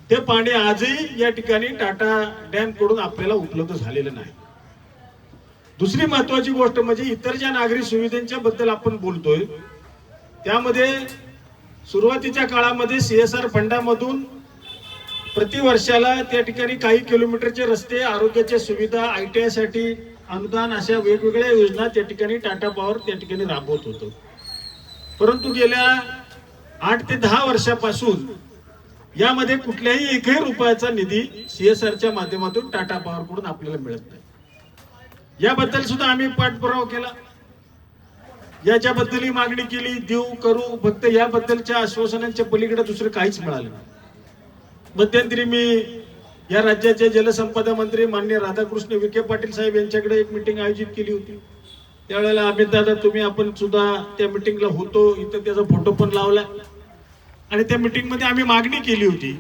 ते पाणी आजही या ठिकाणी टाटा डॅम कडून आपल्याला उपलब्ध झालेलं नाही. दुसरी महत्वाची गोष्ट म्हणजे इतर ज्या नागरी सुविधांच्या बद्दल आपण बोलतोय त्यामध्ये सुरुवातीच्या काळामध्ये सीएसआर फंडामधून प्रति वर्षाला त्या ठिकाणी काही किलोमीटरचे रस्ते, आरोग्याच्या सुविधा, ITI साठी अनुदान अशा वेगवेगळ्या योजना त्या ठिकाणी टाटा पॉवर त्या ठिकाणी राबवत होतं. परंतु गेल्या 8 ते 10 वर्षापासून यामध्ये कुठल्याही एकही रुपयाचा निधी सीएसआरच्या माध्यमातून टाटा पॉवर कडून आपल्याला मिळत नाही. याबद्दल सुद्धा आम्ही पाठपुरावा केला, याच्याबद्दलही मागणी केली, देऊ करू, फक्त याबद्दलच्या आश्वासनांच्या पलीकडे दुसरं काहीच मिळालं नाही. मध्यंतरी मी या राज्याचे जलसंपदा मंत्री माननीय राधाकृष्ण विखे पाटील साहेब यांच्याकडे एक मीटिंग आयोजित केली होती. त्यावेळेला अमित दादा तुम्ही आपण सुद्धा त्या मीटिंगला होतो, इथं त्याचा फोटो पण लावला. आणि त्या मीटिंग मध्ये आम्ही मागणी केली होती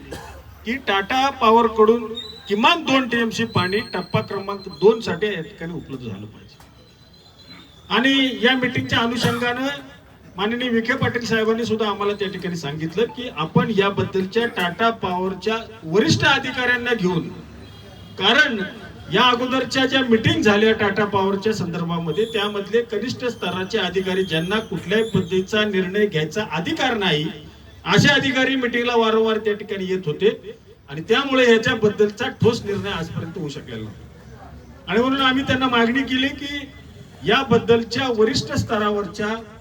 की टाटा पॉवर कडून किमान 2 TMC पाणी टप्पा क्रमांक 2 साठी या ठिकाणी उपलब्ध झालं पाहिजे. आणि या मीटिंगच्या अनुषंगानं माननीय विखे पाटील साहेबांनी सुद्धा आम्हाला त्या ठिकाणी सांगितलं की आपण याबद्दलच्या टाटा पॉवरच्या वरिष्ठ अधिकाऱ्यांना घेऊन, कारण या अगोदरच्या ज्या मीटिंग झाल्या टाटा पॉवरच्या संदर्भामध्ये त्यामधले कनिष्ठ स्तराचे अधिकारी ज्यांना कुठल्याही पद्धतीचा निर्णय घ्यायचा अधिकार नाही असे अधिकारी मीटिंगला वारंवार त्या ठिकाणी येत होते आणि त्यामुळे याच्याबद्दलचा ठोस निर्णय आजपर्यंत होऊ शकलेला नव्हता. आणि म्हणून आम्ही त्यांना मागणी केली की याबद्दलच्या वरिष्ठ स्तरावरच्या